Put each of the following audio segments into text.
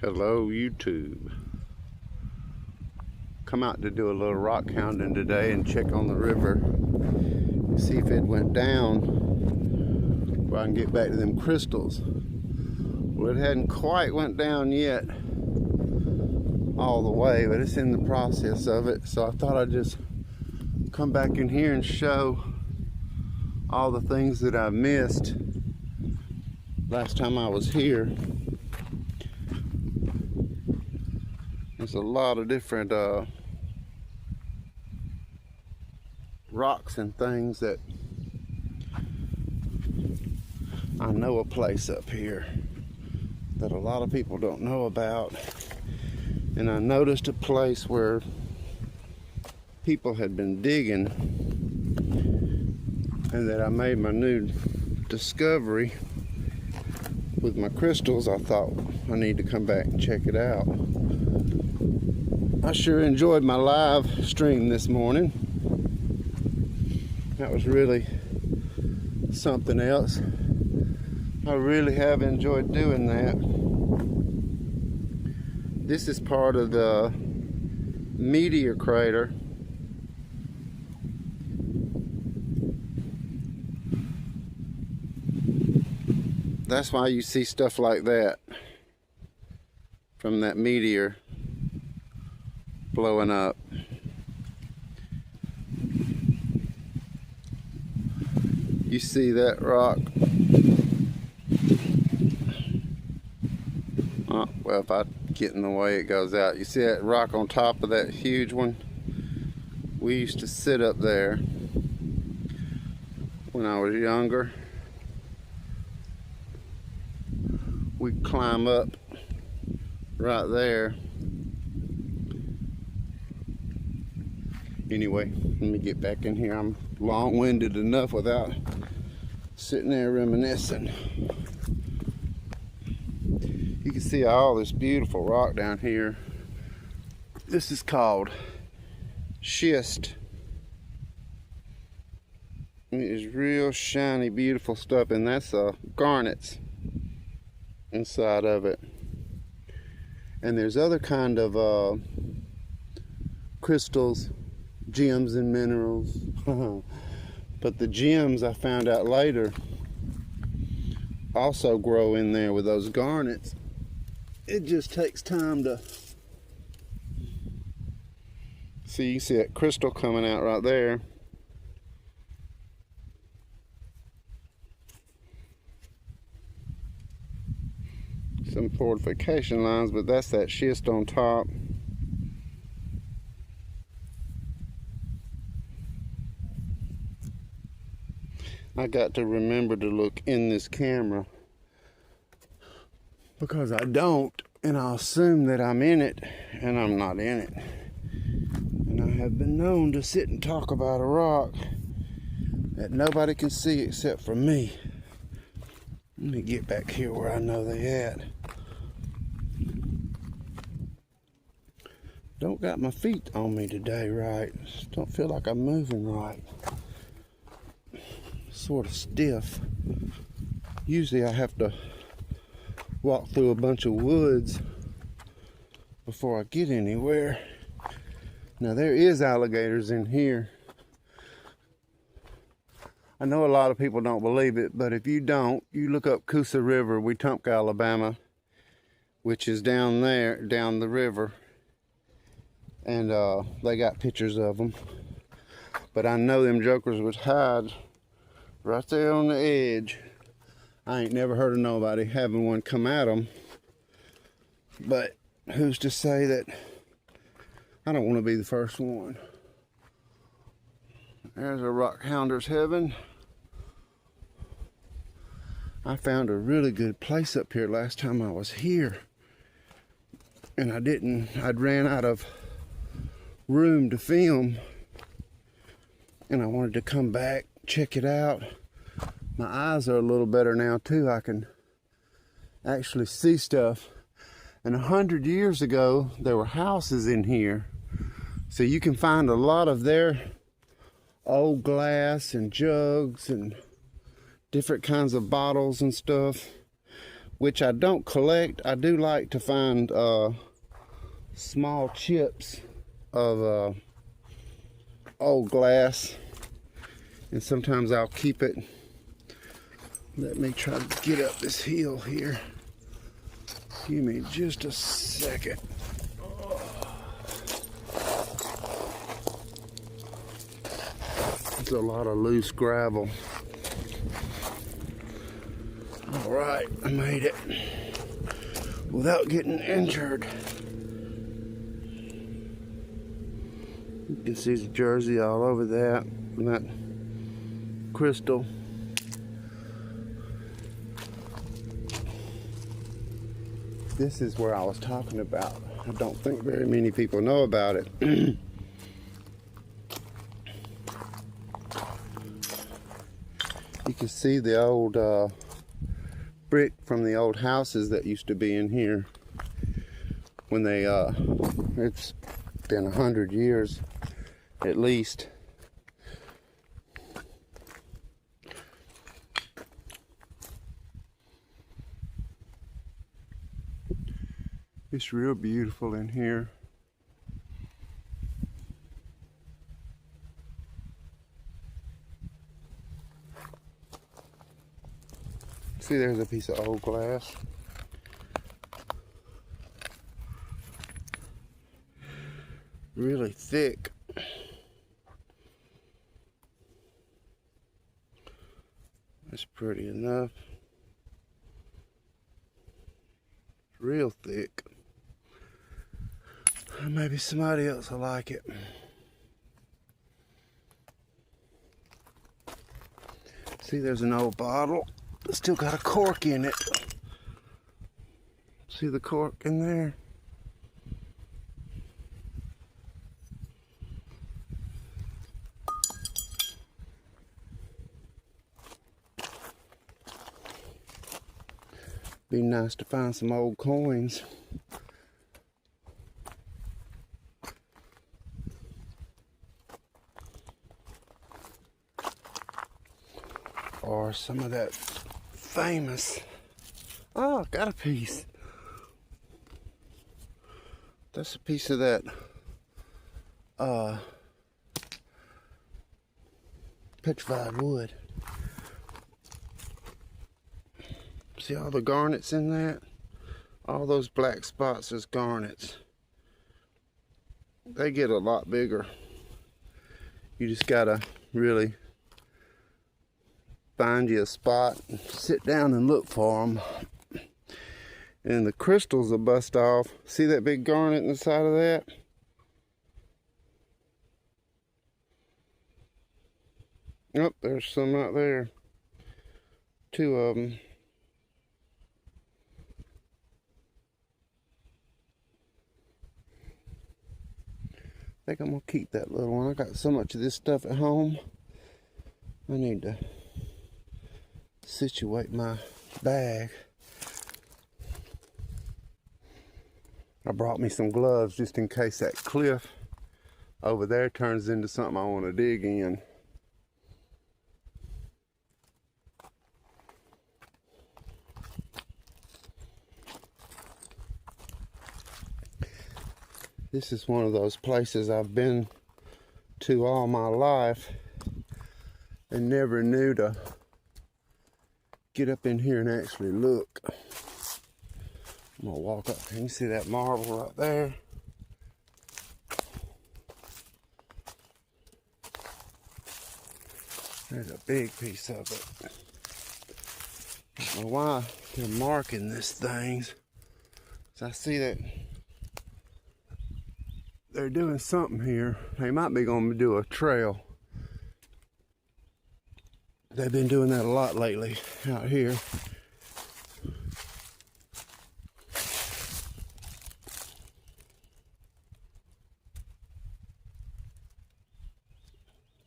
Hello YouTube. Come out to do a little rock hounding today and check on the river. See if it went down where I can get back to them crystals. Well, it hadn't quite went down yet all the way, but it's in the process of it. So I thought I'd just come back in here and show all the things that I missed last time I was here. There's a lot of different rocks and things that I know a place up here that a lot of people don't know about. And I noticed a place where people had been digging, and that I made my new discovery with my crystals. I thought I need to come back and check it out. I sure enjoyed my live stream this morning. That was really something else. I really have enjoyed doing that. This is part of the meteor crater. That's why you see stuff like that from that meteor blowing up. You see that rock? Oh, well, if I get in the way, it goes out. You see that rock on top of that huge one? We used to sit up there when I was younger. We'd climb up right there. Anyway, let me get back in here. I'm long-winded enough without sitting there reminiscing. You can see all this beautiful rock down here. This is called schist. It is real shiny, beautiful stuff, and that's garnets inside of it. And there's other kind of crystals, gems and minerals. But the gems, I found out later, also grow in there with those garnets. It just takes time to see. You see that crystal coming out right there. Some fortification lines, but that's that schist on top. I got to remember to look in this camera, because I don't, and I'll assume that I'm in it, and I'm not in it. And I have been known to sit and talk about a rock that nobody can see except for me. Let me get back here where I know they at. Don't got my feet on me today right. Don't feel like I'm moving right. Sort of stiff. Usually I have to walk through a bunch of woods before I get anywhere. Now there is alligators in here. I know a lot of people don't believe it, but if you don't, you look up Coosa River, Wetumpka, Alabama, which is down there, down the river, and they got pictures of them. But I know them jokers would hide right there on the edge. I ain't never heard of nobody having one come at them, but who's to say that I don't want to be the first one. There's a rock hounder's heaven. I found a really good place up here last time I was here, and I'd ran out of room to film, and I wanted to come back, check it out. My eyes are a little better now too. I can actually see stuff. And 100 years ago, there were houses in here, so you can find a lot of their old glass and jugs and different kinds of bottles and stuff which I don't collect. I do like to find small chips of old glass, and sometimes I'll keep it. Let me try to get up this hill here. Give me just a second. There's a lot of loose gravel. All right, I made it without getting injured. You can see the jersey all over that, and that crystal. This is where I was talking about. I don't think very many people know about it. You can see the old brick from the old houses that used to be in here when they, it's been 100 years at least. It's real beautiful in here. See, there's a piece of old glass. Really thick. That's pretty enough. Real thick. Maybe somebody else will like it. See, there's an old bottle. It's still got a cork in it. See the cork in there? Be nice to find some old coins. Or some of that famous, oh, got a piece. That's a piece of that petrified wood. See all the garnets in that? All those black spots is garnets. They get a lot bigger. You just gotta really find you a spot and sit down and look for them. And the crystals will bust off. See that big garnet in the side of that? Oh, there's some right there. Two of them. I think I'm gonna keep that little one. I got so much of this stuff at home. I need to situate my bag. I brought me some gloves just in case that cliff over there turns into something I want to dig in. This is one of those places I've been to all my life and never knew to get up in here and actually look. I'm gonna walk up. Can you see that marble right there? There's a big piece of it. I don't know why they're marking this thing. So I see that they're doing something here. They might be going to do a trail. They've been doing that a lot lately out here.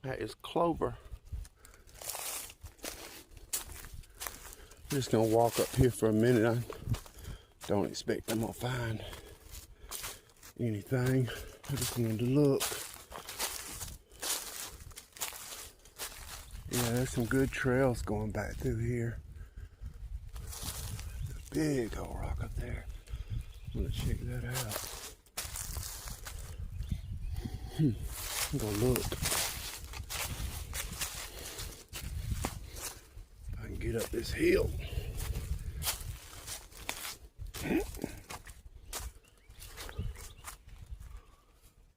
That is clover. I'm just going to walk up here for a minute. I don't expect I'm going to find anything. I just wanted to look. Yeah, there's some good trails going back through here. big old rock up there. I'm gonna check that out. I'm gonna look. If I can get up this hill.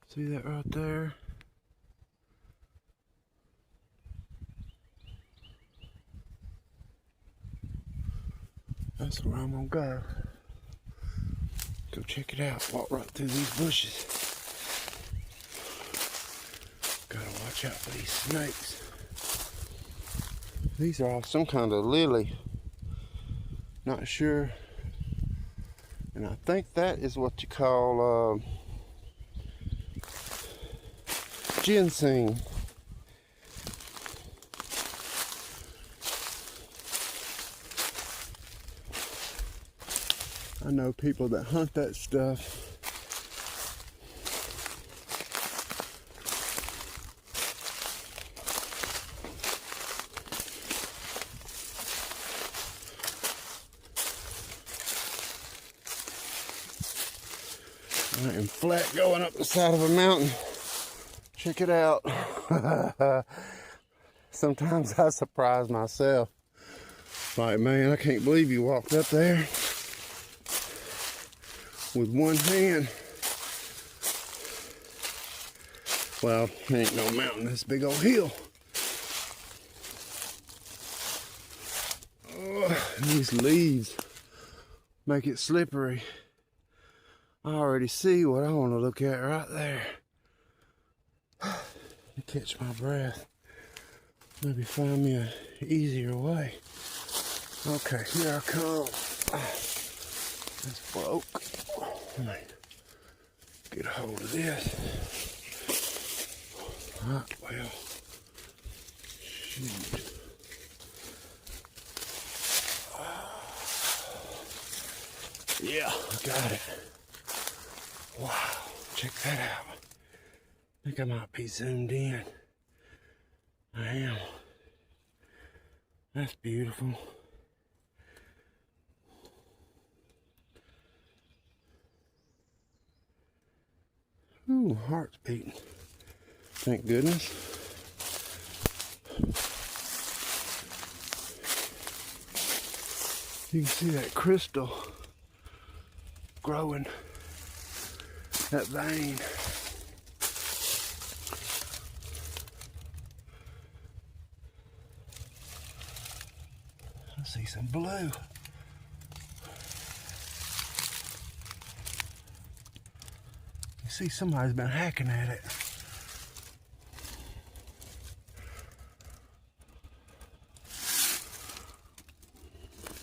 See that right there? That's where I'm gonna go. Go check it out. Walk right through these bushes. Gotta watch out for these snakes. These are all some kind of lily. Not sure. And I think that is what you call ginseng. I know people that hunt that stuff. I am flat going up the side of a mountain. Check it out. Sometimes I surprise myself. Like, man, I can't believe you walked up there with one hand. Well, there ain't no mountain, this big old hill. Oh, these leaves make it slippery. I already see what I want to look at right there. Catch my breath. Maybe find me an easier way. Okay, here I come. This broke. Let me get a hold of this. Alright, well, shoot. Yeah, I got it. Wow, check that out. I think I might be zoomed in. I am. That's beautiful. Ooh, heart's beating. Thank goodness. You can see that crystal growing, that vein. I see some blue. You see somebody's been hacking at it.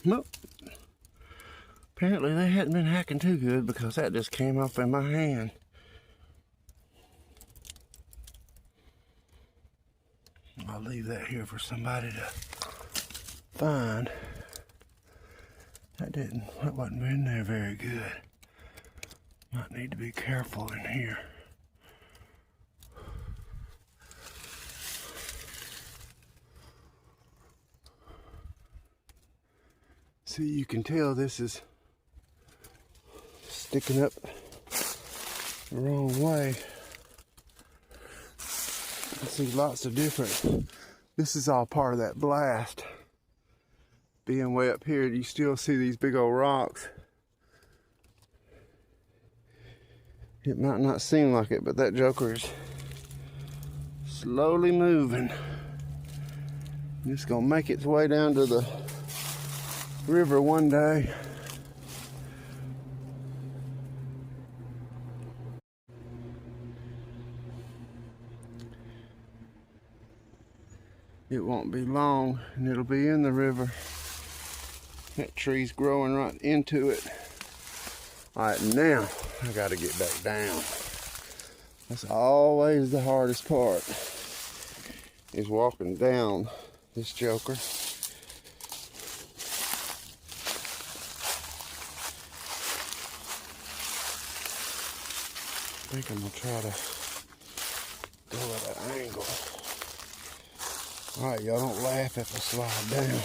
Nope. Apparently they hadn't been hacking too good because that just came off in my hand. I'll leave that here for somebody to find. That wasn't in there very good. Might need to be careful in here. See, you can tell this is sticking up the wrong way. I see lots of different. This is all part of that blast. Being way up here, you still see these big old rocks. It might not seem like it, but that joker is slowly moving. It's gonna make its way down to the river one day. It won't be long and it'll be in the river. That tree's growing right into it. Alright, now I gotta get back down. That's always the hardest part, is walking down this joker. I think I'm gonna try to go at an angle. Alright, y'all don't laugh if I slide down.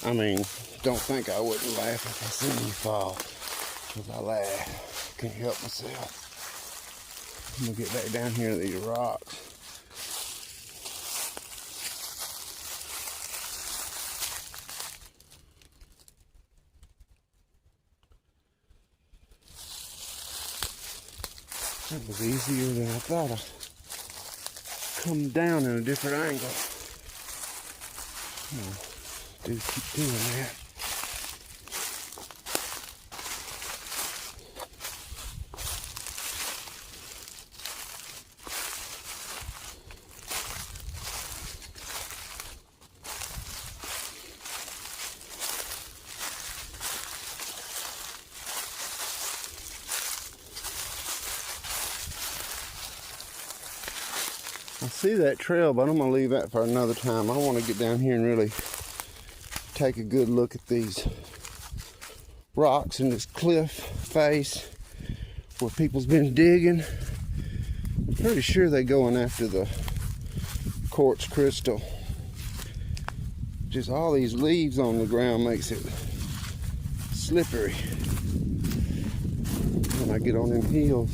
I mean, don't think I wouldn't laugh if I seen you fall, because I laugh. Can't help myself. I'm gonna get back down here to these rocks. That was easier than I thought. I come down in a different angle. Dude, keep doing that. I see that trail, but I'm going to leave that for another time. I want to get down here and really take a good look at these rocks and this cliff face where people's been digging. I'm pretty sure they're going after the quartz crystal. Just all these leaves on the ground makes it slippery when I get on them hills.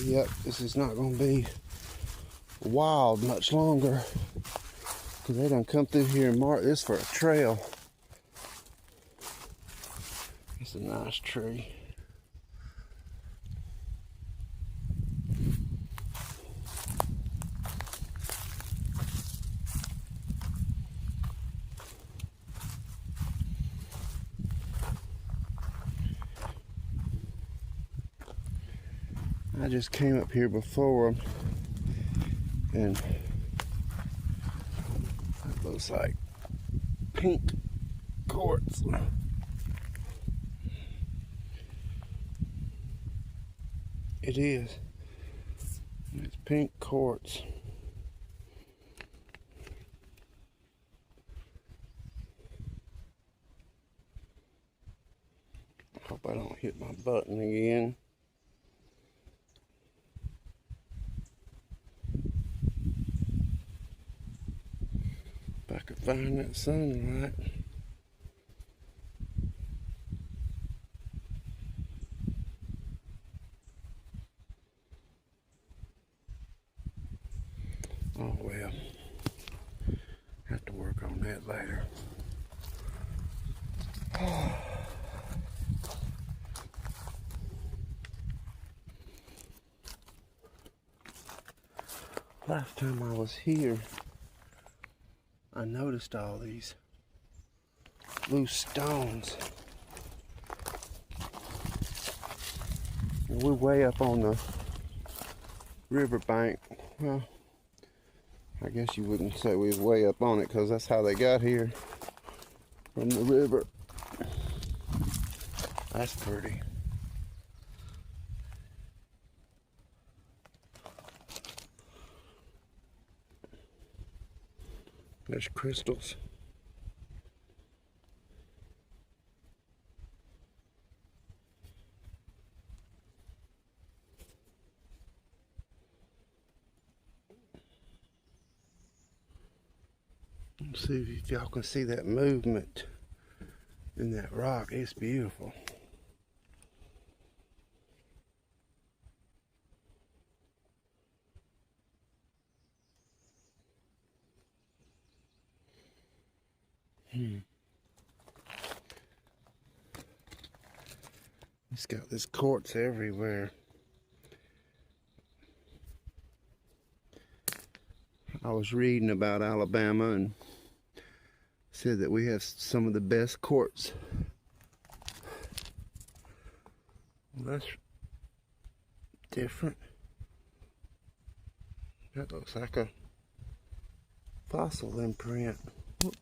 Yep, this is not going to be wild much longer, because they done come through here and mark this for a trail. It's a nice tree. I just came up here before and that looks like pink quartz. It is. It's pink quartz. I hope I don't hit my button again. If I could find that sunlight. Oh well, have to work on that later. Last time I was here, I noticed all these loose stones. And we're way up on the riverbank. Well, I guess you wouldn't say we was way up on it, because that's how they got here, from the river. That's pretty. There's crystals. Let's see if y'all can see that movement in that rock. It's beautiful. It's got this quartz everywhere. I was reading about Alabama and said that we have some of the best quartz. Well, that's different. That looks like a fossil imprint. Whoop.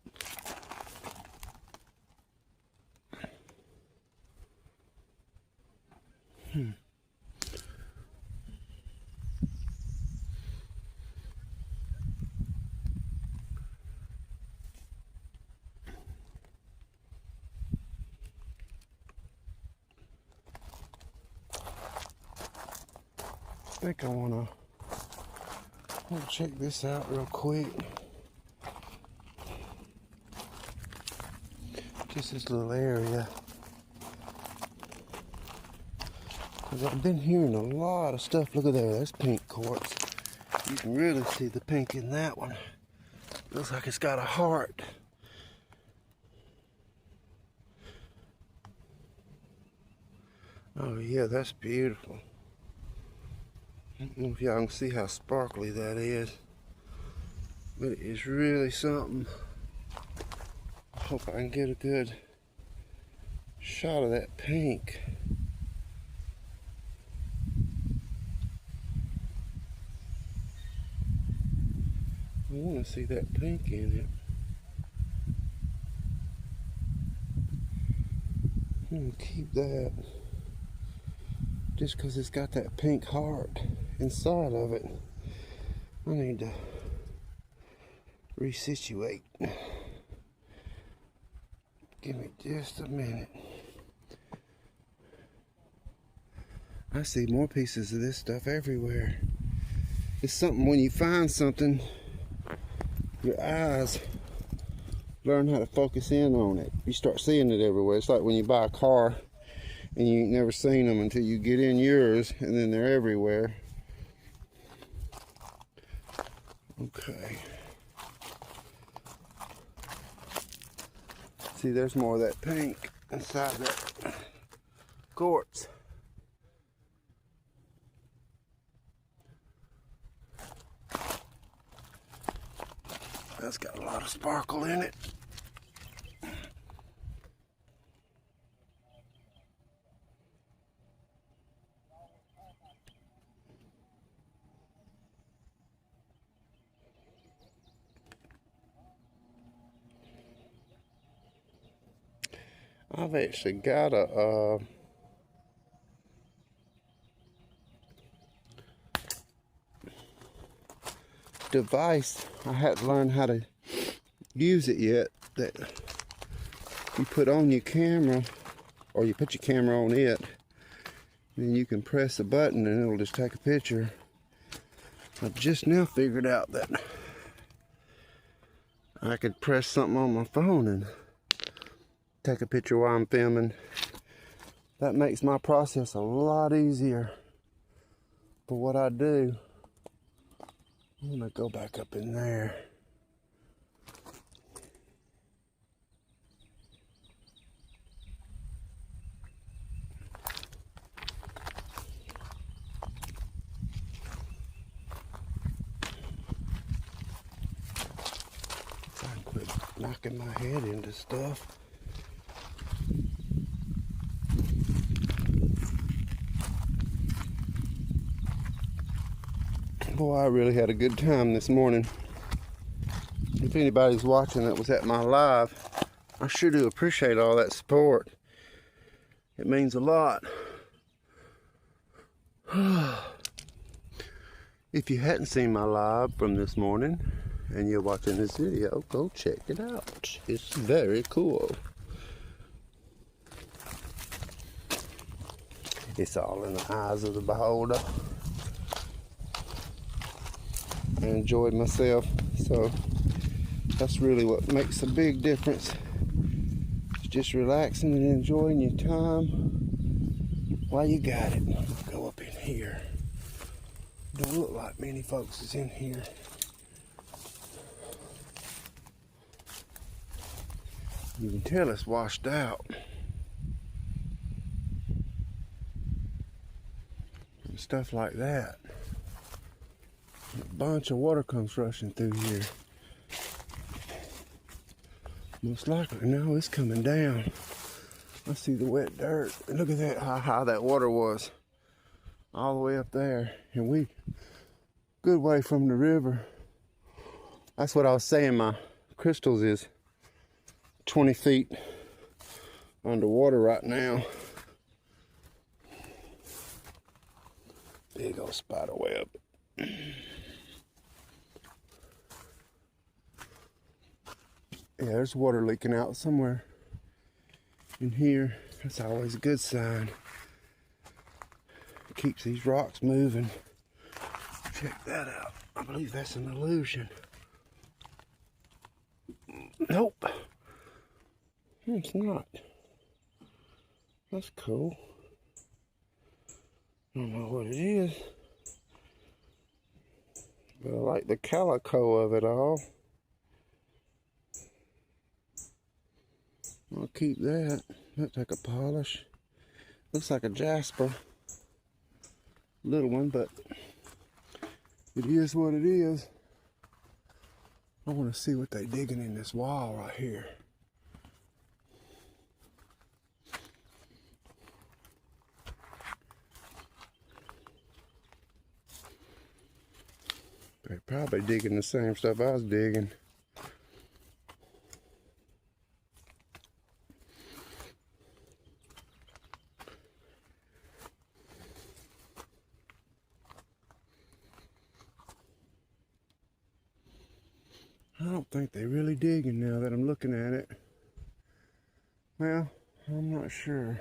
think I wanna check this out real quick. Just this little area. Because I've been hearing a lot of stuff. Look at there, that's pink quartz. You can really see the pink in that one. Looks like it's got a heart. Oh yeah, that's beautiful. I don't know if y'all can see how sparkly that is, but it is really something. I hope I can get a good shot of that pink. I want to see that pink in it. I'm going to keep that just because it's got that pink heart inside of it. I need to resituate. Give me just a minute. I see more pieces of this stuff everywhere. It's something when you find something, your eyes learn how to focus in on it. You start seeing it everywhere. It's like when you buy a car and you ain't never seen them until you get in yours, and then they're everywhere. Okay. See, there's more of that pink inside that quartz. That's got a lot of sparkle in it. I've actually got a device. I hadn't learned how to use it yet, that you put on your camera, or you put your camera on it, then you can press a button and it'll just take a picture. I just now figured out that I could press something on my phone and take a picture while I'm filming. That makes my process a lot easier for what I do. I'm gonna go back up in there. So I can quit knocking my head into stuff. Boy, I really had a good time this morning. If anybody's watching that was at my live, I sure do appreciate all that support. It means a lot. If you hadn't seen my live from this morning and you're watching this video, go check it out. It's very cool. It's all in the eyes of the beholder. I enjoyed myself, so that's really what makes a big difference. It's just relaxing and enjoying your time while you got it. Go up in here. Don't look like many folks is in here. You can tell it's washed out. And stuff like that. A bunch of water comes rushing through here. Most likely, no, it's coming down. I see the wet dirt. And look at that, how high that water was. All the way up there. And we, good way from the river. That's what I was saying, my crystals is 20 feet underwater right now. Big old spider web. Yeah, there's water leaking out somewhere in here. That's always a good sign. It keeps these rocks moving. check that out. I believe that's an illusion. Nope. It's not. That's cool. I don't know what it is. But I like the calico of it all. I'll keep that. That's like a polish. Looks like a jasper. Little one, but it is what it is. I want to see what they're digging in this wall right here. They're probably digging the same stuff I was digging. I don't think they're really digging now that I'm looking at it. Well, I'm not sure.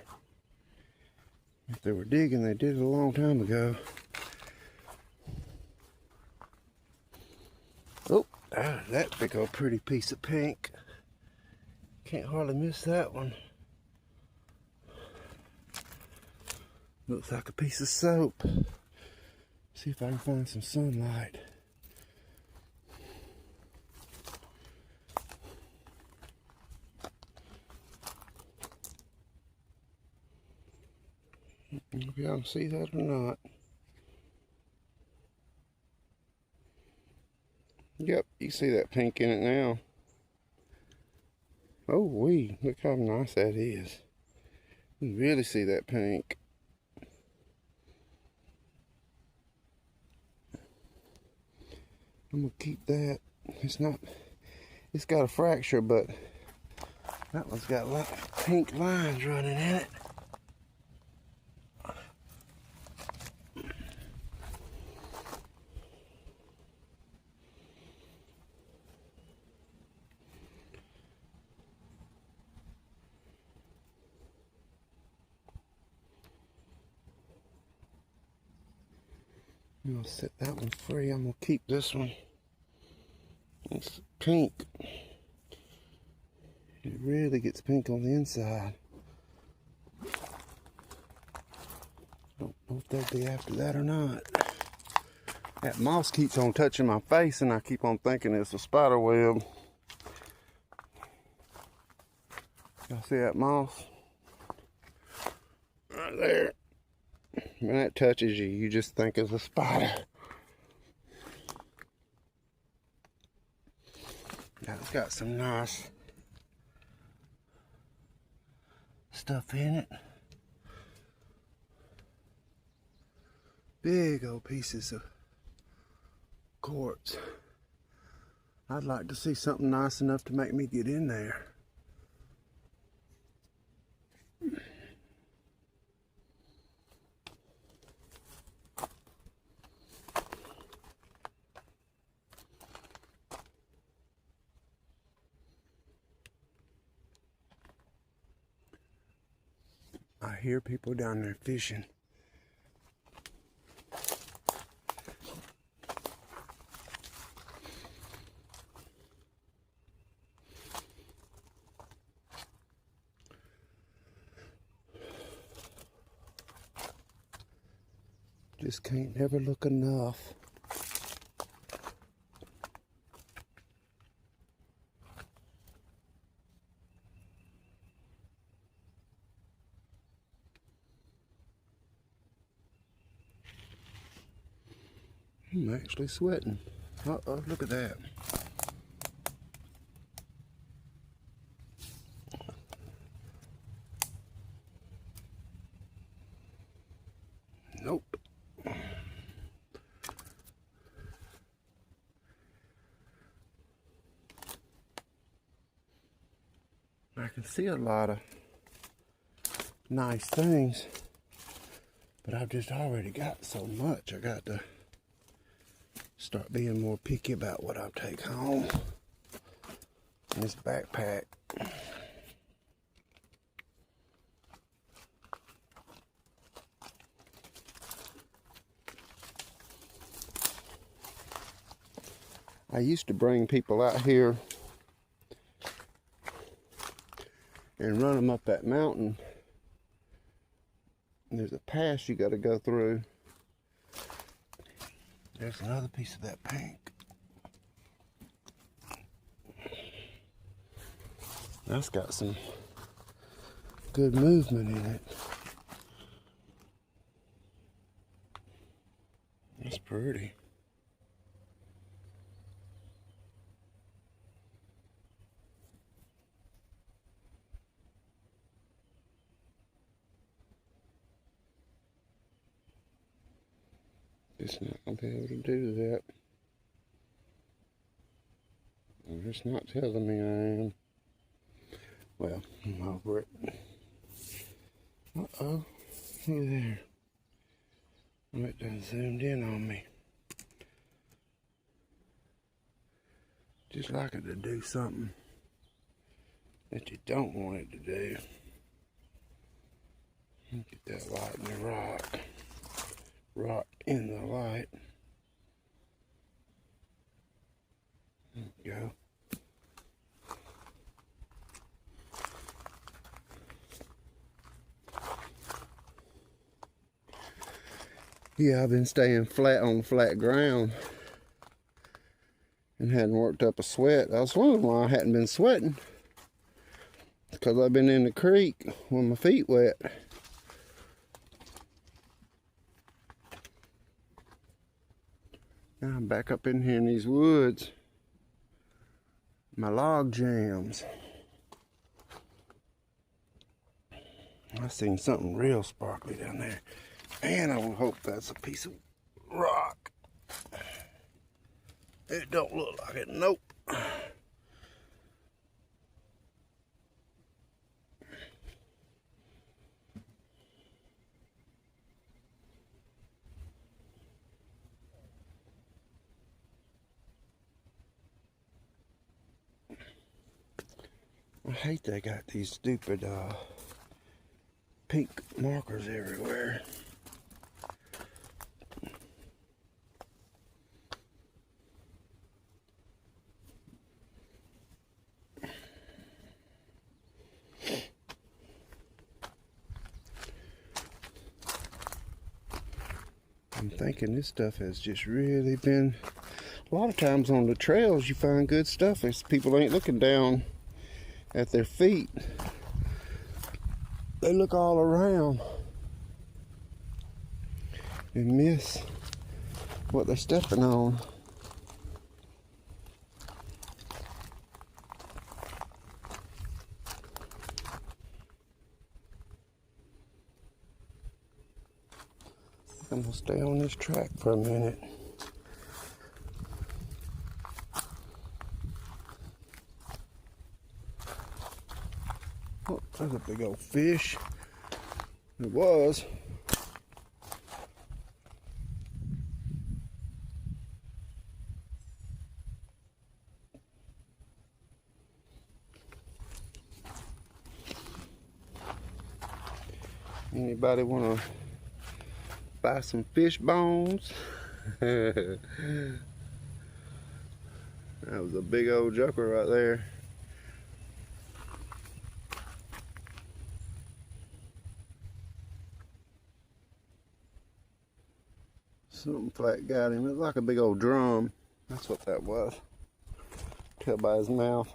If they were digging, they did it a long time ago. Oh, that big old pretty piece of pink. Can't hardly miss that one. Looks like a piece of soap. See if I can find some sunlight. If y'all can see that or not. Yep, you see that pink in it now. Oh wee, look how nice that is. You really see that pink. I'm gonna keep that. It's got a fracture, but that one's got a lot of pink lines running in it. I'm gonna set that one free. I'm gonna keep this one. It's pink. It really gets pink on the inside. Don't know if they'll be after that or not. That moss keeps on touching my face and I keep on thinking it's a spider web. Y'all see that moss? Right there. When that touches you, you just think it's a spider. Now it's got some nice stuff in it. Big old pieces of quartz. I'd like to see something nice enough to make me get in there. I hear people down there fishing. Just can't never look enough. I'm actually sweating. Uh-oh, look at that. Nope. I can see a lot of nice things, but I've just already got so much. I got to start being more picky about what I take home in this backpack. I used to bring people out here and run them up that mountain. And there's a pass you got to go through. There's another piece of that pink. That's got some good movement in it. That's pretty. It's not going to be able to do that. It's not telling me I am. Well, I'm over it. Uh-oh. Look there. Oh, it done zoomed in on me. Just like it to do something that you don't want it to do. Get that light in the rock. Rock in the light. There we go. Yeah, I've been staying flat on flat ground and hadn't worked up a sweat. I was wondering why I hadn't been sweating. Because I've been in the creek with my feet wet. Now I'm back up in here in these woods. My log jams. I seen something real sparkly down there. And I will hope that's a piece of rock. It don't look like it. Nope. I hate they got these stupid pink markers everywhere. I'm thinking this stuff has just really been, a lot of times on the trails you find good stuff. It's people ain't looking down at their feet. They look all around and miss what they're stepping on. I'm gonna stay on this track for a minute. Oh, there's a big old fish. It was. Anybody wanna buy some fish bones? That was a big old joker right there. Something flat got him. It looked like a big old drum. That's what that was. Tell by his mouth.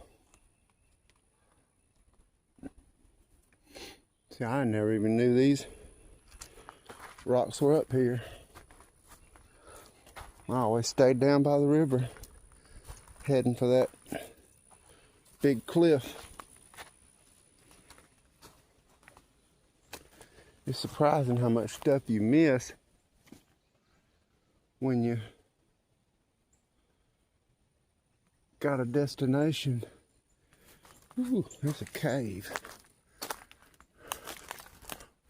See, I never even knew these rocks were up here. I always stayed down by the river, heading for that big cliff. It's surprising how much stuff you miss when you got a destination. Ooh, there's a cave.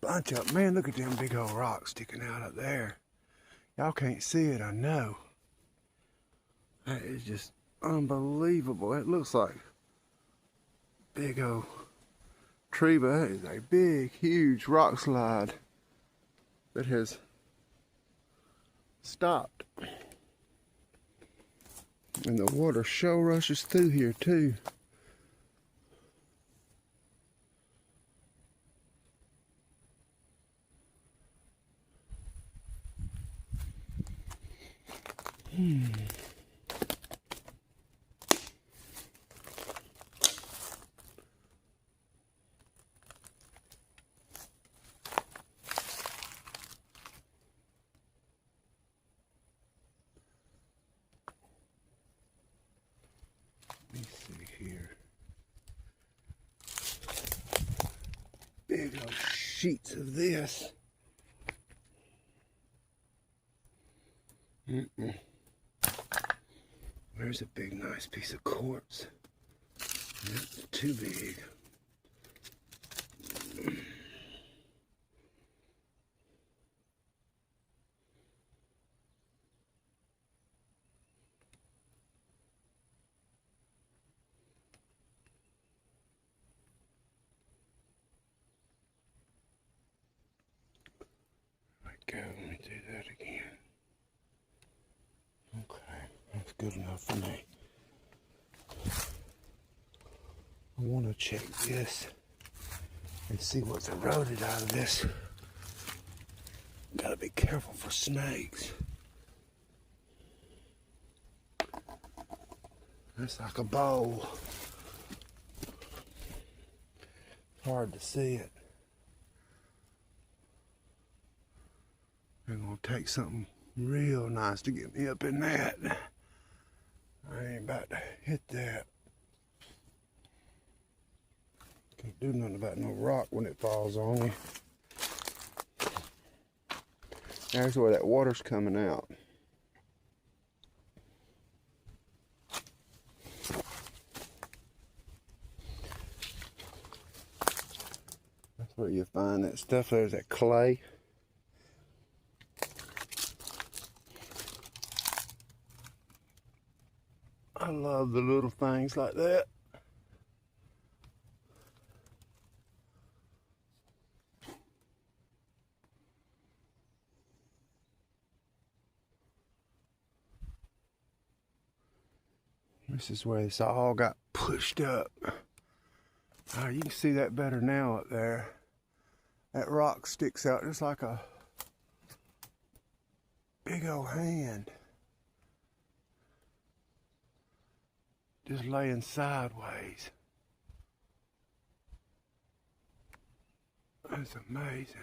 Bunch of, man, look at them big old rocks sticking out up there. Y'all can't see it, I know. That is just unbelievable. It looks like big old tree, but that is a big, huge rock slide that has stopped. And the water sure rushes through here too. Let me see here. Big old sheets of this. There's a big, nice piece of quartz. That's too big. Go, let me do that again. Okay, that's good enough for me. I want to check this and see what's eroded out of this. Gotta be careful for snakes. That's like a bowl. Hard to see it. I'm gonna take something real nice to get me up in that. I ain't about to hit that. Can't do nothing about no rock when it falls on you. There's where that water's coming out. That's where you find that stuff. There's that clay. I love the little things like that. This is where it's all got pushed up. You can see that better now up there. That rock sticks out just like a big old hand. Just laying sideways. That's amazing.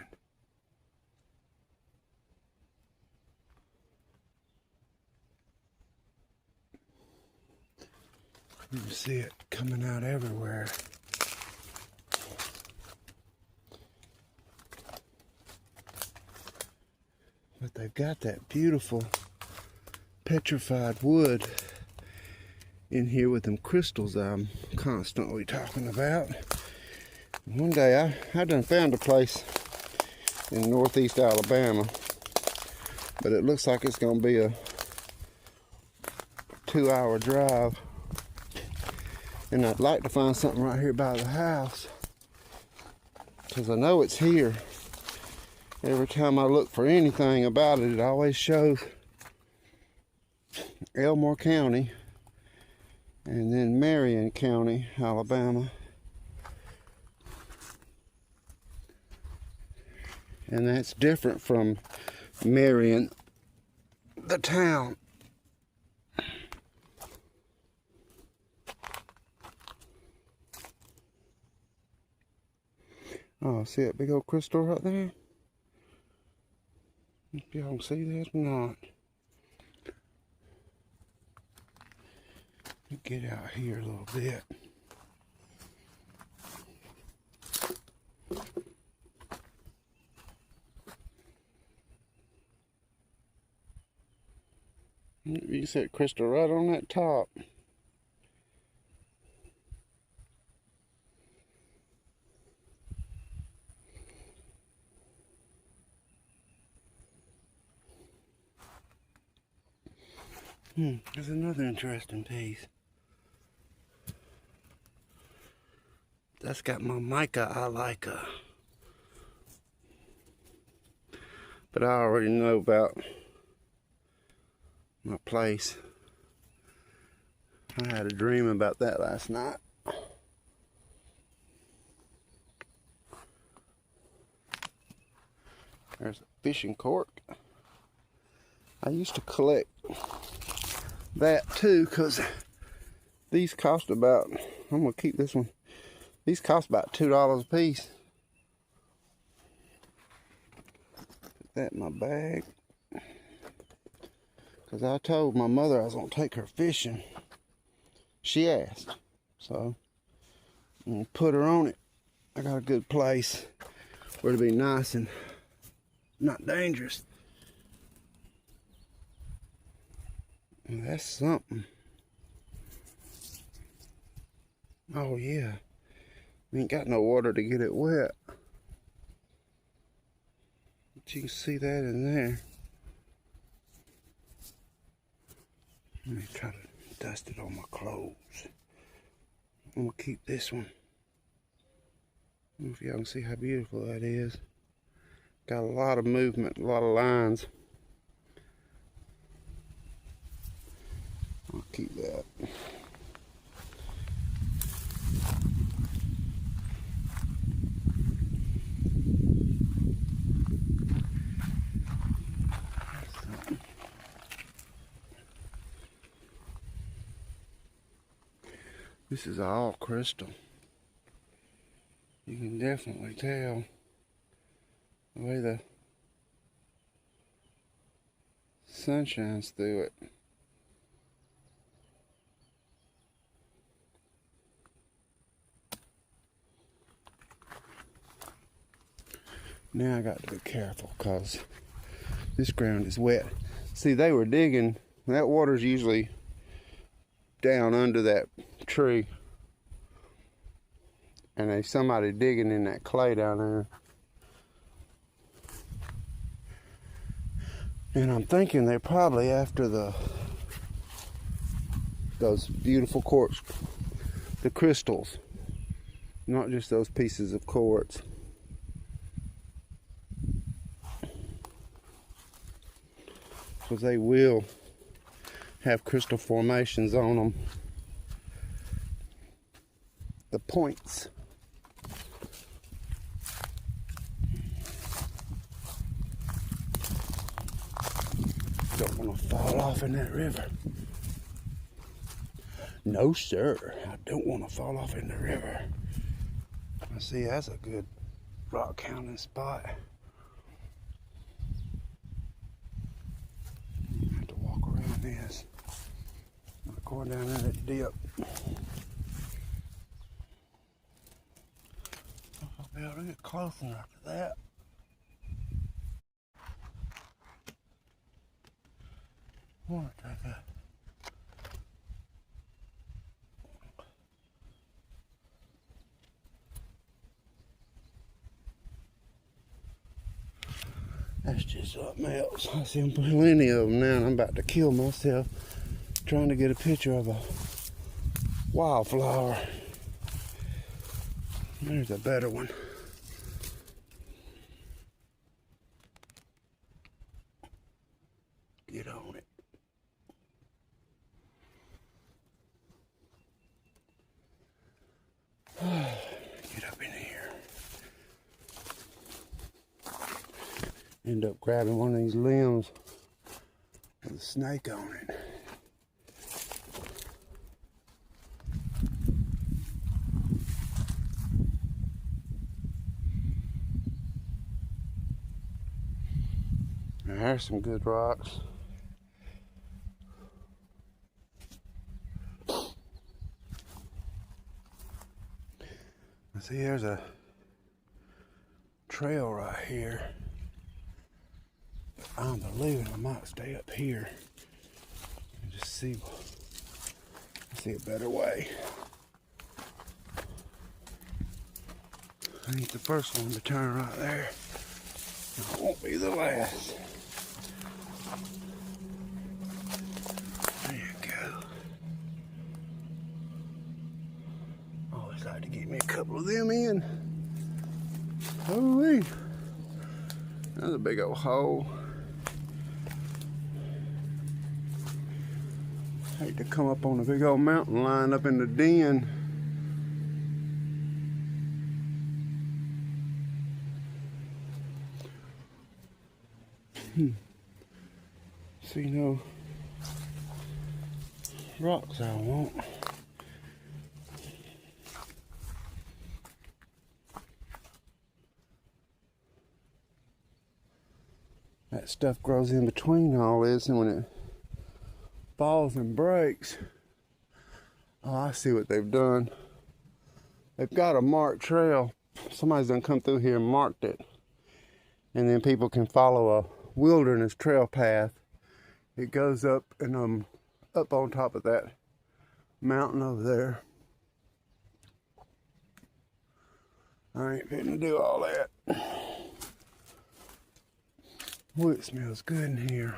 You can see it coming out everywhere. But they've got that beautiful petrified wood in here with them crystals I'm constantly talking about. One day I done found a place in northeast Alabama, but it looks like it's gonna be a 2-hour drive. And I'd like to find something right here by the house, because I know it's here. Every time I look for anything about it, it always shows Elmore County and then Marion County, Alabama. And that's different from Marion, the town. Oh, see that big old crystal right there? If y'all can see that or not. Let me get out here a little bit. You see that crystal right on that top. There's another interesting piece. That's got my mica I like. But I already know about my place. I had a dream about that last night. There's a fishing cork. I used to collect that too, because these cost about, I'm gonna keep this one, these cost about $2 a piece. Put that in my bag, because I told my mother I was gonna take her fishing. She asked, so I'm gonna put her on it. I got a good place where it'll be nice and not dangerous. And that's something. Oh yeah, we ain't got no water to get it wet. But you can see that in there. Let me try to dust it on my clothes. I'm gonna keep this one. I don't know if y'all can see how beautiful that is. Got a lot of movement, a lot of lines. I'll keep that. This is all crystal. You can definitely tell the way the sun shines through it. Now I got to be careful because this ground is wet. See, they were digging, that water's usually down under that tree. And there's somebody digging in that clay down there. And I'm thinking they're probably after those beautiful quartz, the crystals, not just those pieces of quartz. Because they will have crystal formations on them. The points. Don't want to fall off in that river. No, sir. I don't want to fall off in the river. I see that's a good rock hounding spot. I have to walk around this. Not going down in that dip. I'll be able to get close enough to that. I want to take a that's just something else. I see plenty of them now, and I'm about to kill myself trying to get a picture of a wildflower. There's a better one. Get on it. Get up in here. End up grabbing one of these limbs with a snake on it. Now, there's some good rocks. See, there's a trail right here. I'm believing I might stay up here and just see a better way. I ain't the first one to turn right there. It won't be the last. There you go. Always like to get me a couple of them in. Holy, that's a big old hole. Hate to come up on a big old mountain line up in the den. See no rocks I want. That stuff grows in between all this, and when it falls and breaks, oh, I see what they've done. They've got a marked trail. Somebody's done come through here and marked it. And then people can follow a wilderness trail path. It goes up and up on top of that mountain over there. I ain't fitting to do all that. Oh, it smells good in here.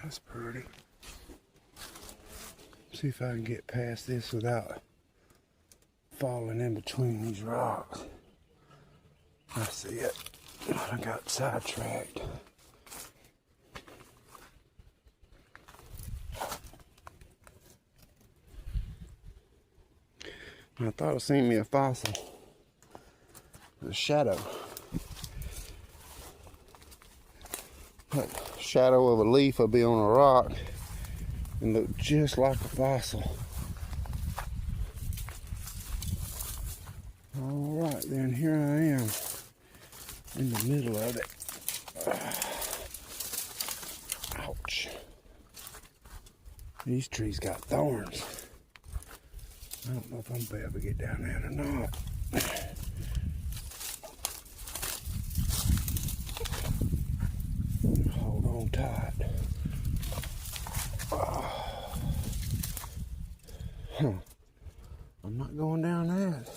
That's pretty. See if I can get past this without falling in between these rocks. I see it. I got sidetracked. I thought I seen me a fossil. A shadow. That shadow of a leaf will be on a rock and look just like a fossil. Alright, then here I am in the middle of it. Ouch. These trees got thorns. I don't know if I'm gonna be able to get down there or not. Hold on tight. I'm not going down that.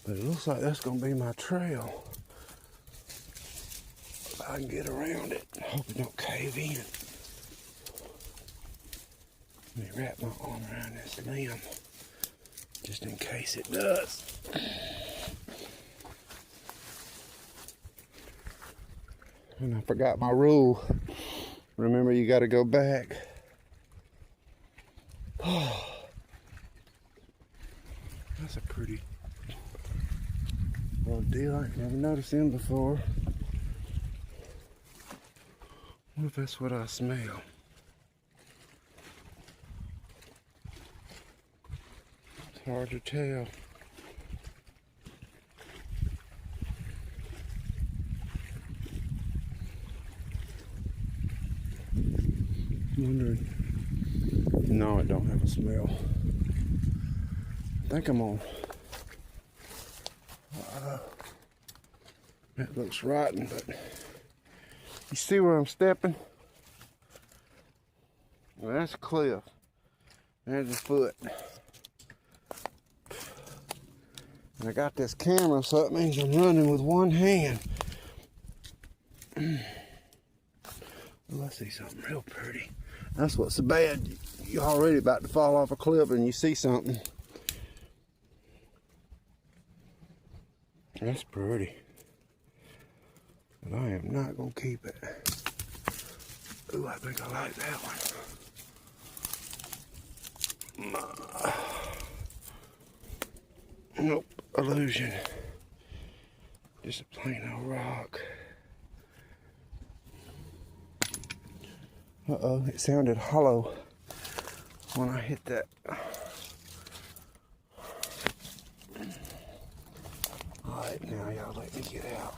But it looks like that's going to be my trail. If I can get around it. I hope it don't cave in. Let me wrap my arm around this limb. Just in case it does. And I forgot my rule. Remember, you got to go back. That's a pretty little deal. I've never noticed him before. What if that's what I smell? It's hard to tell. Wondering. No, it don't have a smell. I think I'm on. That looks rotten, but you see where I'm stepping? Well, that's a cliff. There's a foot. And I got this camera, so that means I'm running with one hand. Oh, I see something real pretty. That's what's so bad. You're already about to fall off a cliff and you see something. That's pretty. But I am not going to keep it. Ooh, I think I like that one. Nope, illusion. Just a plain old rock. Uh-oh, it sounded hollow when I hit that. Alright, now y'all let me get out.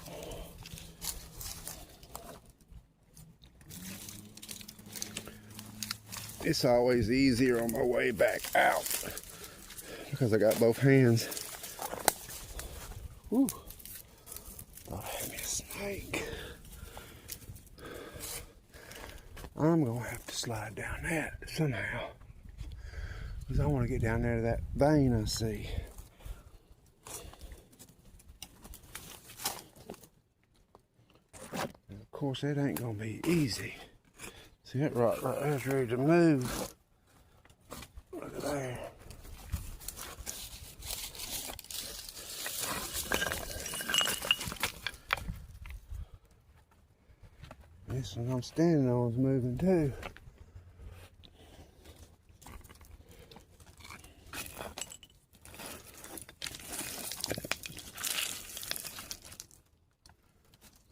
It's always easier on my way back out because I got both hands. Whew. Thought I had me a snake. I'm gonna have to slide down that somehow because I want to get down there to that vein I see. And of course, that ain't gonna be easy. See that rock right there's ready to move. Look at there. This one I'm standing on is moving too.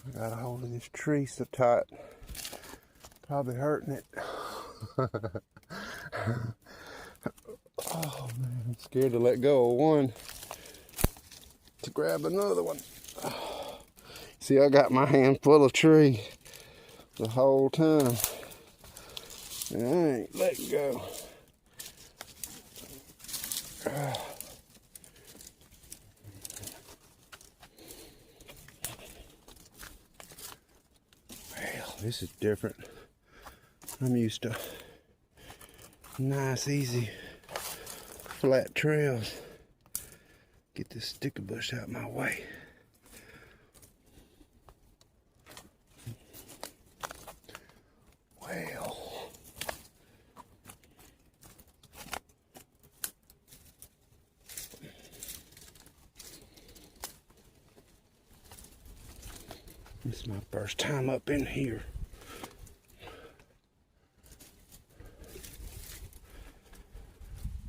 I got a hold of this tree so tight, probably hurting it. Oh man, I'm scared to let go of one to grab another one. See, I got my hand full of tree the whole time, and I ain't letting go. Well, this is different. I'm used to nice, easy, flat trails. Get this sticker bush out of my way. Well, this is my first time up in here.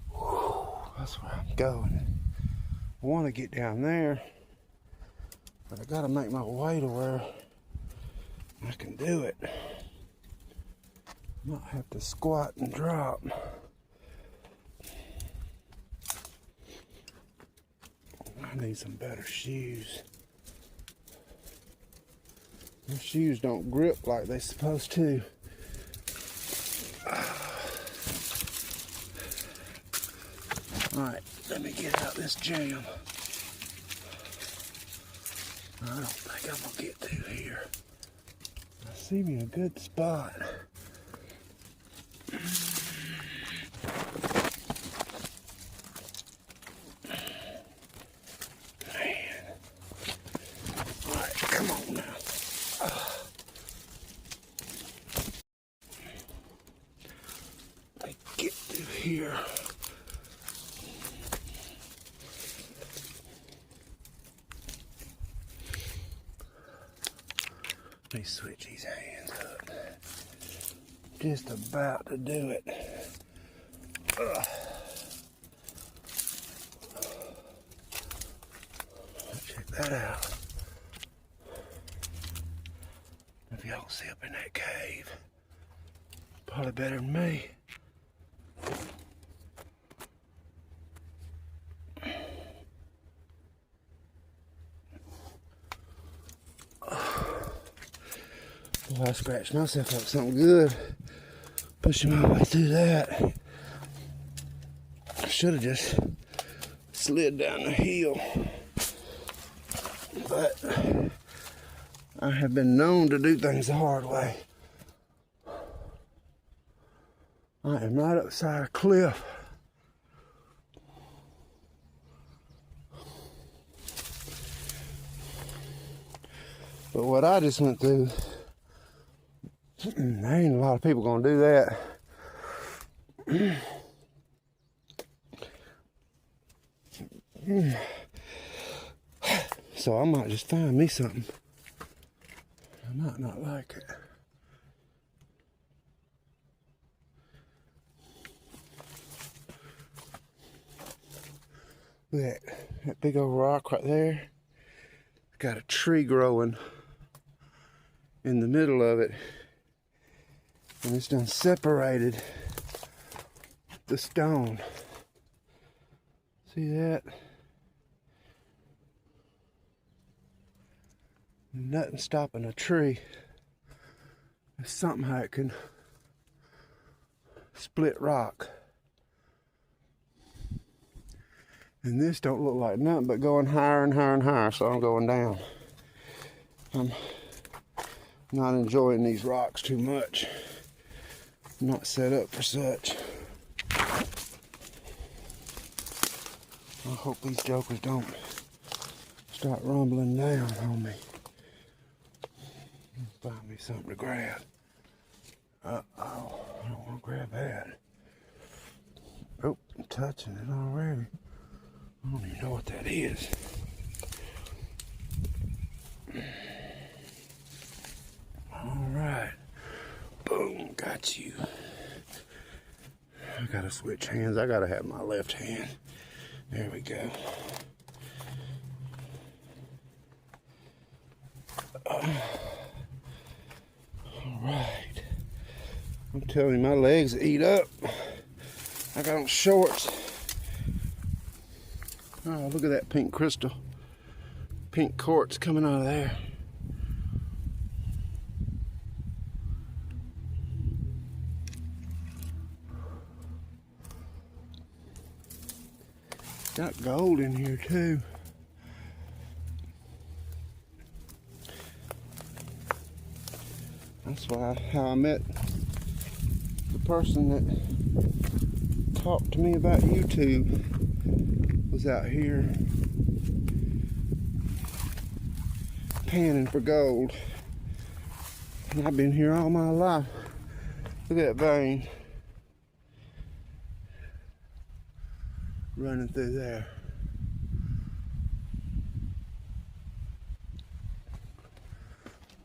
Whew, that's where I'm going. I want to get down there, but I got to make my way to where I can do it. Might have to squat and drop. I need some better shoes. My shoes don't grip like they're supposed to. Alright, let me get out this jam. I don't think I'm gonna get through here. I see me a good spot. Man. Alright, come on now. Let me get through here. Let me switch these hands up. Just about to do it. Check that out. If y'all see up in that cave, probably better than me. Boy, I scratched myself up something good pushing my way through that. I should have just slid down the hill, but I have been known to do things the hard way. I am right upside a cliff. But what I just went through, there ain't a lot of people gonna do that. So I might just find me something. I might not like it. Look at that big old rock right there. Got a tree growing in the middle of it. And it's done separated the stone. See that? Nothing stopping a tree. It's something how it can split rock. And this don't look like nothing but going higher and higher and higher, so I'm going down. I'm not enjoying these rocks too much. I'm not set up for such. I hope these jokers don't start rumbling down on me. Find me something to grab. Uh-oh, I don't want to grab that. Oh, I'm touching it already. I don't even know what that is. All right. got you. I gotta switch hands. I gotta have my left hand. There we go. All right. I'm telling you, my legs eat up. I got on shorts. Oh, look at that pink crystal. Pink quartz coming out of there. Got gold in here too. That's how I met the person that talked to me about YouTube. Was out here panning for gold, and I've been here all my life. Look at that vein running through there.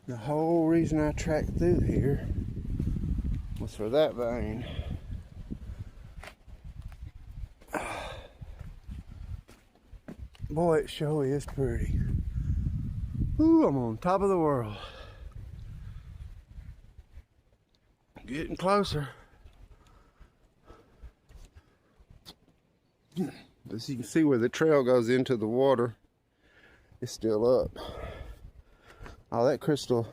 The whole reason I tracked through here was for that vein. Boy, it sure is pretty. Ooh, I'm on top of the world. Getting closer. As you can see where the trail goes into the water, it's still up. Oh, that crystal,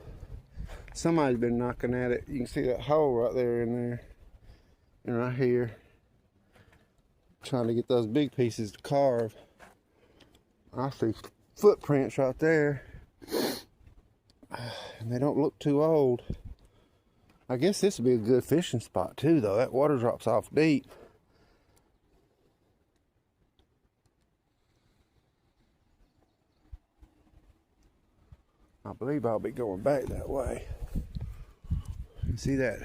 somebody's been knocking at it. You can see that hole right there in there. And right here. Trying to get those big pieces to carve. I see footprints right there. And they don't look too old. I guess this would be a good fishing spot too, though. That water drops off deep. I believe I'll be going back that way. You see that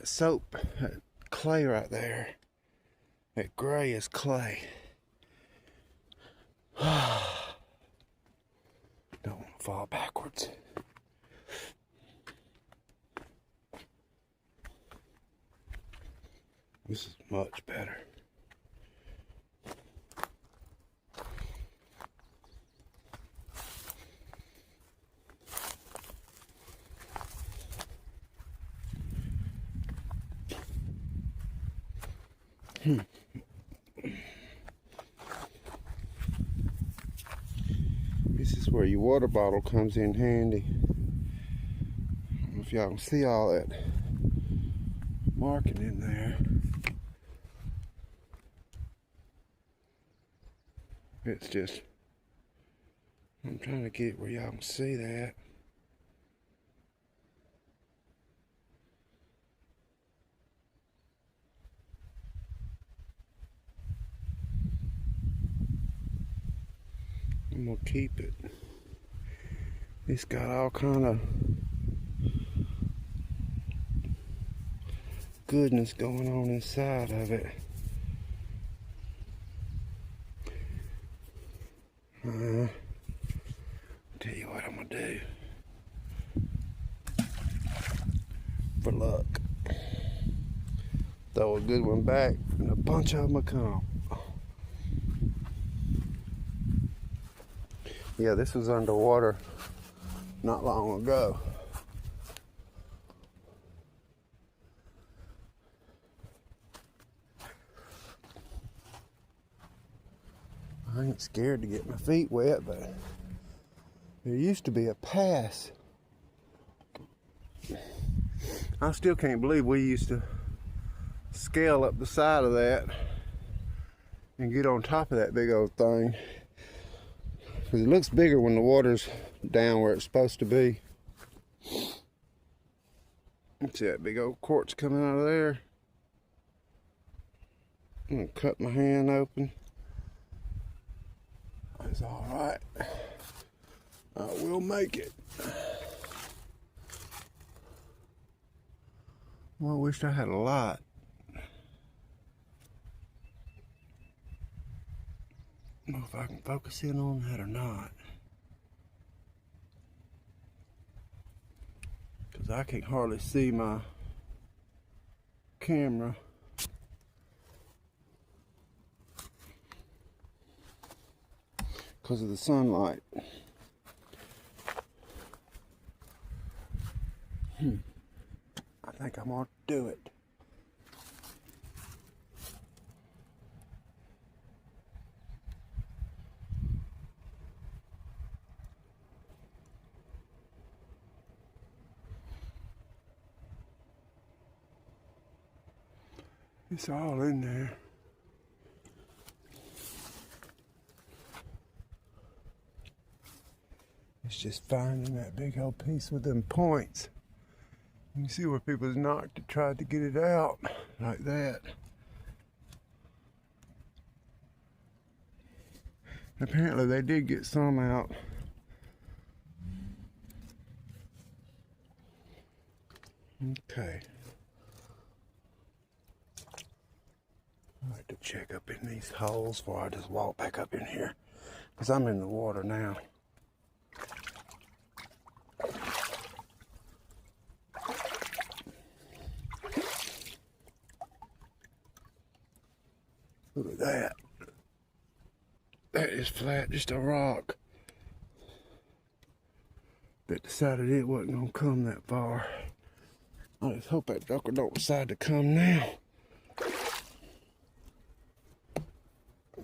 soap, that clay right there. That gray is clay. Don't want to fall backwards. This is much better. This is where your water bottle comes in handy. I don't know if y'all can see all that marking in there. It's just, I'm trying to get where y'all can see that. I'm gonna keep it. It's got all kind of goodness going on inside of it. Tell you what I'm gonna do. For luck. Throw a good one back and a bunch of them will come. Yeah, this was underwater not long ago. I ain't scared to get my feet wet, but there used to be a pass. I still can't believe we used to scale up the side of that and get on top of that big old thing. Because it looks bigger when the water's down where it's supposed to be. See that big old quartz coming out of there? I'm gonna cut my hand open. It's all right. I will make it. Well, I wished I had a lot. I don't know if I can focus in on that or not. Because I can't hardly see my camera. Because of the sunlight. I think I'm gonna do it. It's all in there. It's just finding that big old piece with them points. You can see where people's knocked and tried to get it out, like that. Apparently they did get some out. Okay. I like to check up in these holes before I just walk back up in here, because I'm in the water now. Look at that. That is flat, just a rock that decided it wasn't gonna come that far. I just hope that ducker don't decide to come now.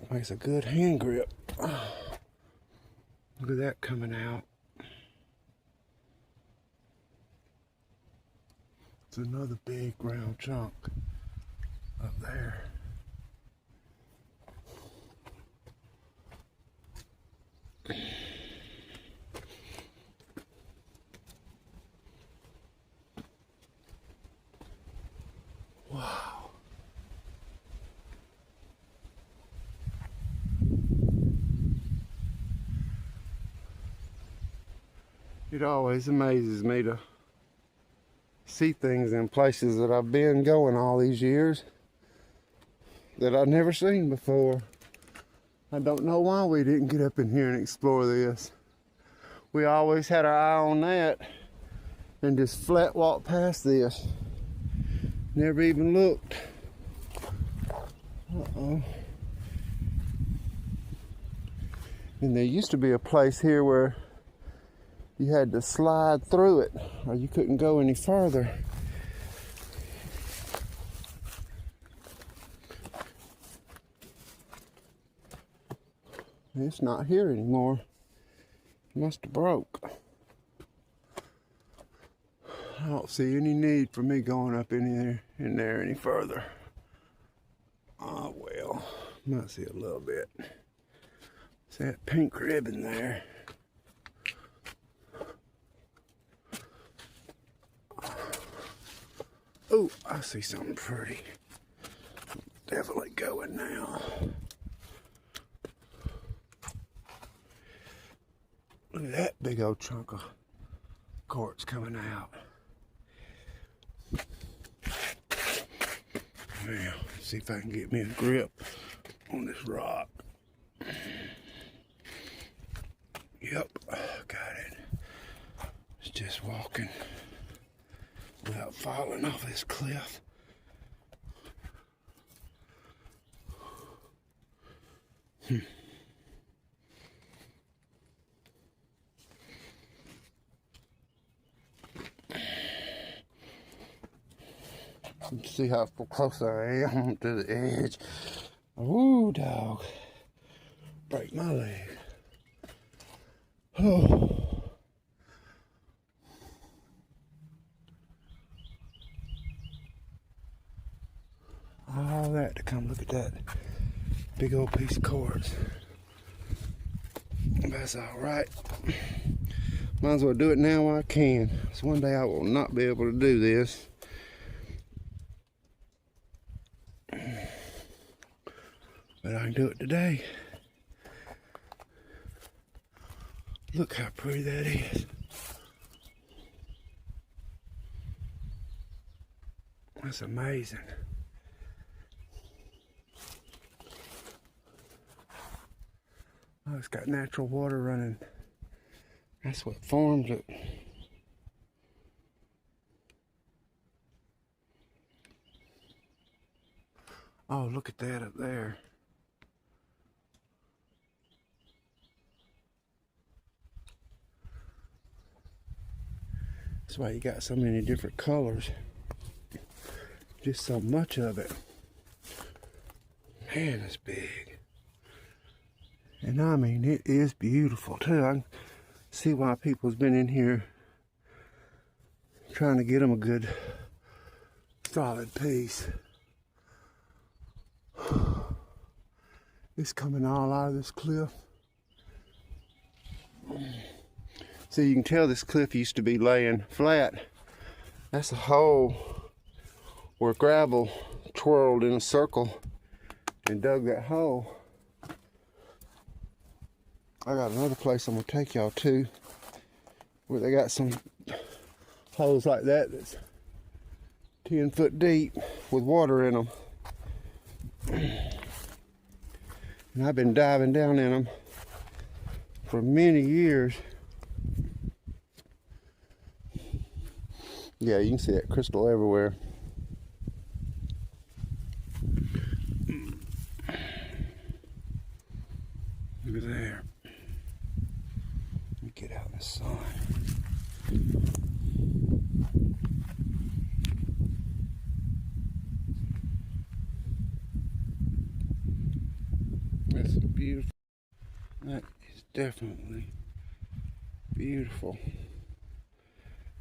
Makes a good hand grip. Look at that coming out. It's another big round chunk up there. Wow. It always amazes me to see things in places that I've been going all these years that I've never seen before. I don't know why we didn't get up in here and explore this. We always had our eye on that and just flat walked past this. Never even looked. Uh-oh. And there used to be a place here where you had to slide through it or you couldn't go any further. It's not here anymore. It must have broke. I don't see any need for me going up in there any further. Oh well, might see a little bit. See that pink ribbon there? Oh, I see something pretty. Definitely going now. Look at that big old chunk of quartz coming out. Now, see if I can get me a grip on this rock. Yep, got it. It's just walking without falling off this cliff. See how close I am to the edge. Ooh, dog. Break my leg. Oh. All that to come look at that big old piece of quartz. That's all right. Might as well do it now while I can. So one day I will not be able to do this. But I can do it today. Look how pretty that is. That's amazing. Oh, it's got natural water running. That's what forms it. Oh, look at that up there. That's why you got so many different colors. Just so much of it. Man, it's big. And I mean, it is beautiful too. I can see why people's been in here trying to get them a good solid piece. It's coming all out of this cliff. So you can tell this cliff used to be laying flat. That's a hole where gravel twirled in a circle and dug that hole. I got another place I'm gonna take y'all to where they got some holes like that that's 10 foot deep with water in them. And I've been diving down in them for many years. Yeah, you can see that crystal everywhere. Look at there. Let me get out in the sun. That's beautiful. That is definitely beautiful.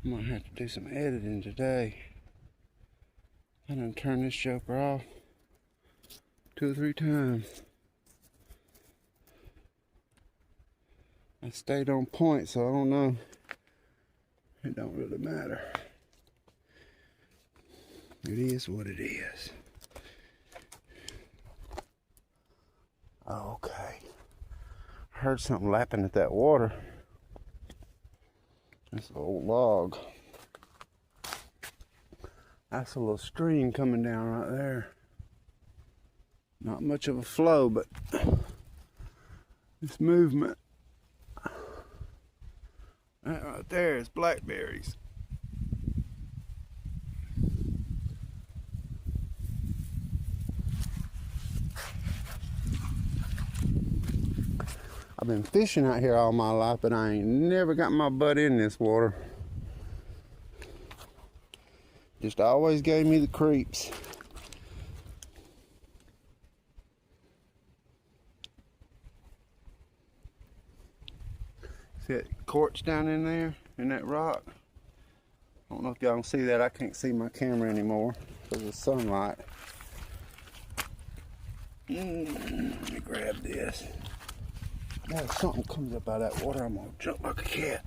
I'm gonna have to do some editing today. I'm gonna turn this joker off 2 or 3 times. I stayed on point, so I don't know. It don't really matter. It is what it is. Okay. I heard something lapping at that water. That's an old log. That's a little stream coming down right there. Not much of a flow, but this movement. That right there is blackberries. I've been fishing out here all my life, but I ain't never got my butt in this water. Just always gave me the creeps. See that quartz down in there, in that rock? I don't know if y'all can see that. I can't see my camera anymore because of the sunlight. Let me grab this. Now if something comes up out of that water, I'm gonna jump like a cat.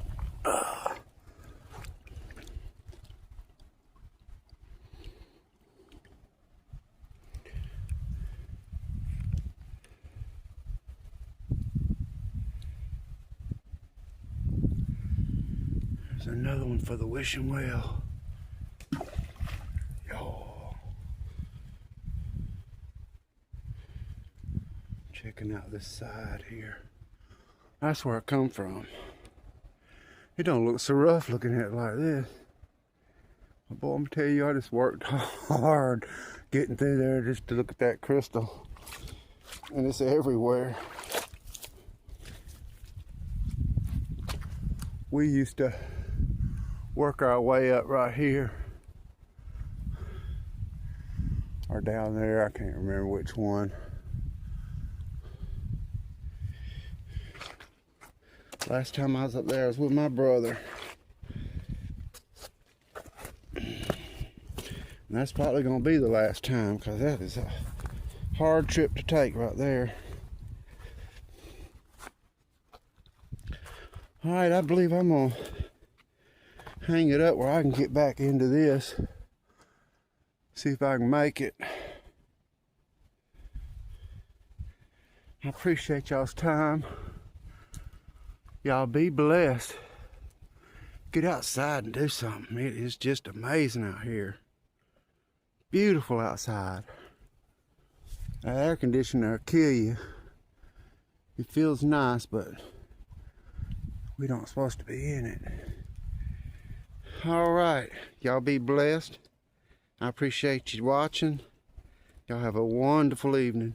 There's another one for the wishing well. Yo. Checking out this side here. That's where it come from. It don't look so rough looking at it like this. But boy, I'm gonna tell you, I just worked hard getting through there just to look at that crystal. And it's everywhere. We used to work our way up right here. Or down there, I can't remember which one. Last time I was up there, I was with my brother. And that's probably going to be the last time, because that is a hard trip to take right there. Alright, I believe I'm going to hang it up where I can get back into this. See if I can make it. I appreciate y'all's time. Y'all be blessed. Get outside and do something. It is just amazing out here. Beautiful outside. That air conditioner will kill you. It feels nice, but we don't supposed to be in it. All right, y'all be blessed. I appreciate you watching. Y'all have a wonderful evening.